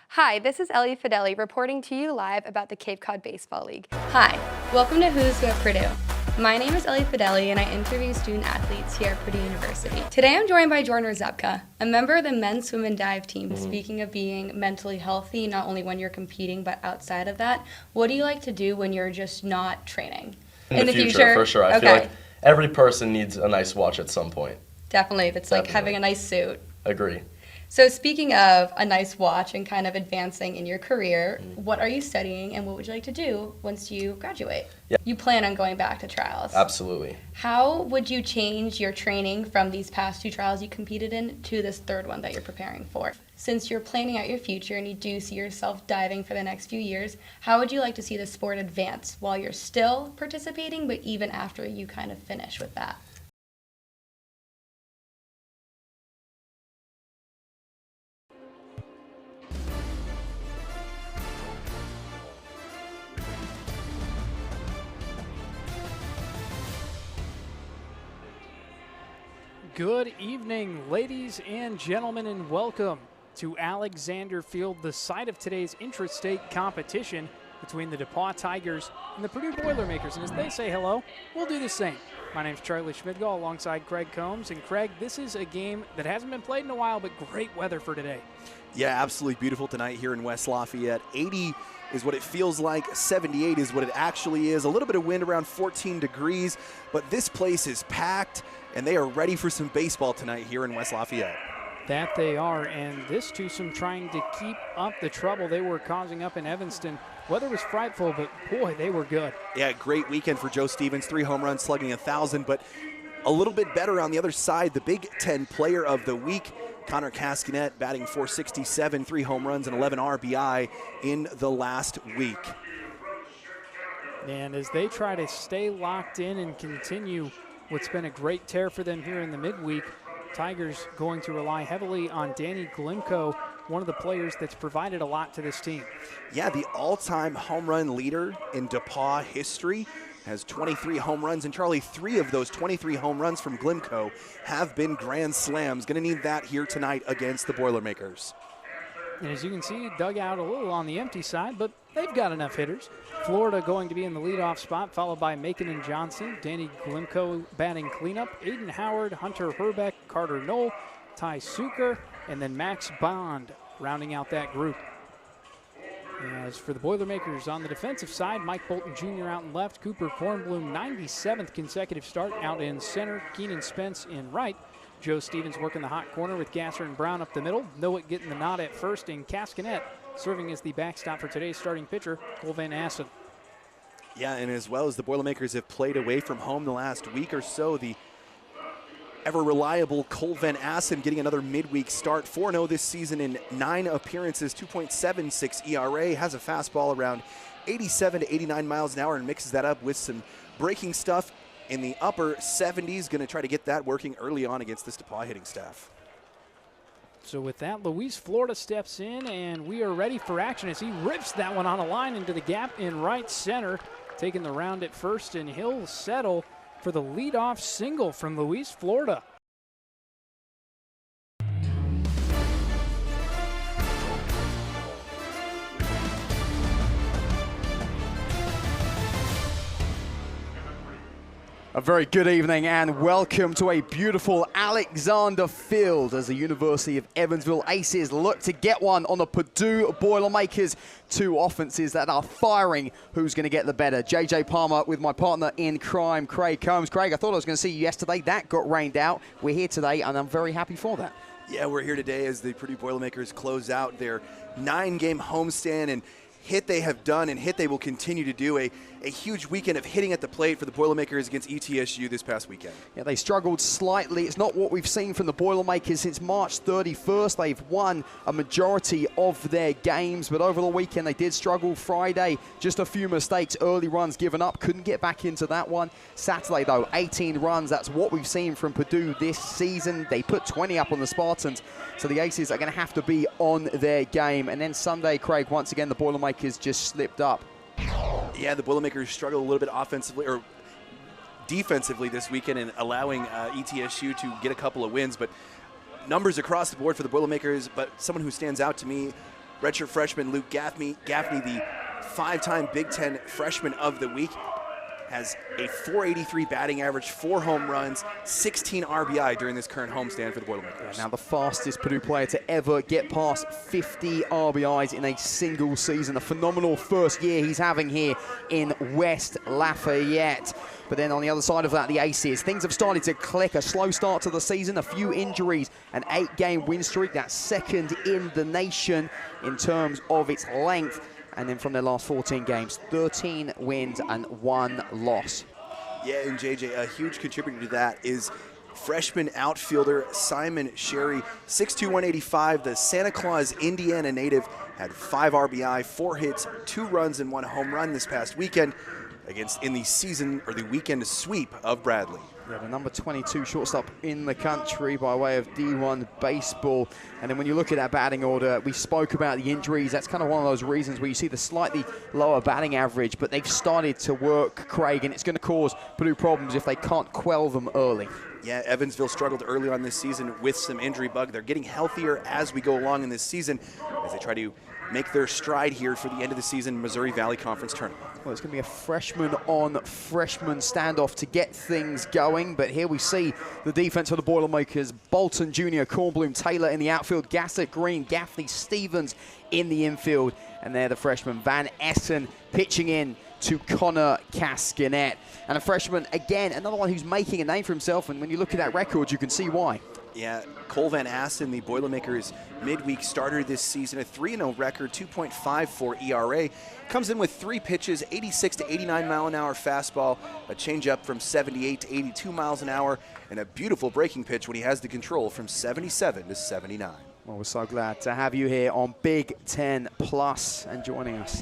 Hi, this is Ellie Fideli reporting to you live about the Cape Cod Baseball League. Hi, welcome to Who's Who at Purdue. My name is Ellie Fideli and I interview student athletes here at Purdue University. Today I'm joined by Jordan Rzepka, a member of the men's swim and dive team. Speaking of being mentally healthy, not only when you're competing, but outside of that, what do you like to do when you're just not training? In the future, for sure. I feel like every person needs a nice watch at some point. Definitely, if it's like having a nice suit. Agree. So speaking of a nice watch and kind of advancing in your career, what are you studying and what would you like to do once you graduate? Yeah. You plan on going back to trials. Absolutely. How would you change your training from these past two trials you competed in to this third one that you're preparing for? Since you're planning out your future and you do see yourself diving for the next few years, how would you like to see the sport advance while you're still participating, but even after you kind of finish with that? Good evening, ladies and gentlemen, and welcome to Alexander Field, the site of today's intrastate competition between the DePauw Tigers and the Purdue Boilermakers. And as they say hello, we'll do the same. My name's Charlie Schmidgall alongside Craig Combs. And Craig, this is a game that hasn't been played in a while, but great weather for today. Yeah, absolutely beautiful tonight here in West Lafayette. 80 is what it feels like, 78 is what it actually is. A little bit of wind, around 14 degrees, but this place is packed, and they are ready for some baseball tonight here in West Lafayette. That they are, and this twosome trying to keep up the trouble they were causing up in Evanston. Weather was frightful, but boy, they were good. Yeah, great weekend for Joe Stevens, 3 home runs, slugging 1,000, but a little bit better on the other side. The Big Ten Player of the Week, Connor Cascanet, batting .467, 3 home runs and 11 RBI in the last week. And as they try to stay locked in and continue what's been a great tear for them here in the midweek, Tigers going to rely heavily on Danny Glimko, one of the players that's provided a lot to this team. Yeah, the all-time home run leader in DePauw history, has 23 home runs, and Charlie, 3 of those 23 home runs from Glimko have been grand slams. Going to need that here tonight against the Boilermakers. And as you can see, dug out a little on the empty side, but they've got enough hitters. Florida going to be in the leadoff spot, followed by Macon and Johnson. Danny Glimko batting cleanup. Aiden Howard, Hunter Herbeck, Carter Knoll, Ty Suker, and then Max Bond rounding out that group. As for the Boilermakers on the defensive side, Mike Bolton Jr. out in left, Cooper Kornblum, 97th consecutive start out in center, Keenan Spence in right. Joe Stevens working the hot corner with Gasser and Brown up the middle. Noah getting the nod at first, and Cascanet serving as the backstop for today's starting pitcher, Cole Van Assen. Yeah, and as well as the Boilermakers have played away from home the last week or so, the ever-reliable Cole Van Assen getting another midweek start. 4-0 this season in 9 appearances, 2.76 ERA, has a fastball around 87 to 89 miles an hour and mixes that up with some breaking stuff in the upper 70s. Going to try to get that working early on against this DePauw hitting staff. So with that, Luis Florida steps in, and we are ready for action as he rips that one on a line into the gap in right center, taking the round at first, and he'll settle for the leadoff single from Luis Florida. A very good evening and welcome to a beautiful Alexander Field as the University of Evansville Aces look to get one on the Purdue Boilermakers. 2 offenses that are firing. Who's going to get the better? JJ Palmer with my partner in crime, Craig Combs. Craig, I thought I was going to see you yesterday. That got rained out. We're here today and I'm very happy for that. Yeah, we're here today as the Purdue Boilermakers close out their 9-game homestand, and hit they have done and hit they will continue to do. A huge weekend of hitting at the plate for the Boilermakers against ETSU this past weekend. Yeah, they struggled slightly. It's not what we've seen from the Boilermakers since March 31st. They've won a majority of their games, but over the weekend they did struggle. Friday, just a few mistakes, early runs given up. Couldn't get back into that one. Saturday, though, 18 runs. That's what we've seen from Purdue this season. They put 20 up on the Spartans, so the Aces are going to have to be on their game. And then Sunday, Craig, once again, the Boilermakers just slipped up. Yeah, the Boilermakers struggled a little bit offensively or defensively this weekend and allowing ETSU to get a couple of wins. But numbers across the board for the Boilermakers, but someone who stands out to me, Redshirt freshman Luke Gaffney, the 5-time Big Ten Freshman of the Week, has a .483 batting average, 4 home runs, 16 RBI during this current homestand for the Boilermakers. Now the fastest Purdue player to ever get past 50 RBIs in a single season. A phenomenal first year he's having here in West Lafayette. But then on the other side of that, the Aces, things have started to click. A slow start to the season, a few injuries, an 8-game win streak. That's second in the nation in terms of its length. And then from their last 14 games, 13 wins and 1 loss. Yeah, and JJ, a huge contributor to that is freshman outfielder Simon Sherry, 6'2", 185, the Santa Claus, Indiana native, had 5 RBI, 4 hits, 2 runs, and 1 home run this past weekend in the weekend sweep of Bradley. Yeah, the number 22 shortstop in the country by way of D1 baseball. And then when you look at that batting order, we spoke about the injuries. That's kind of one of those reasons where you see the slightly lower batting average, but they've started to work, Craig, and it's going to cause Purdue problems if they can't quell them early. Yeah, Evansville struggled early on this season with some injury bug. They're getting healthier as we go along in this season as they try to make their stride here for the end of the season Missouri Valley Conference tournament. Well, it's going to be a freshman-on-freshman standoff to get things going, but here we see the defense for the Boilermakers. Bolton Jr., Kornblum, Taylor in the outfield, Gassett, Green, Gaffney, Stevens in the infield, and they're the freshmen. Van Essen pitching in to Connor Cascanet. And a freshman, again, another one who's making a name for himself, and when you look at that record, you can see why. Yeah, Cole Van Assen, the Boilermakers midweek starter this season, a 3-0 record, 2.54 ERA. Comes in with 3 pitches, 86 to 89 mile an hour fastball, a changeup from 78 to 82 miles an hour, and a beautiful breaking pitch when he has the control from 77 to 79. Well, we're so glad to have you here on Big Ten Plus and joining us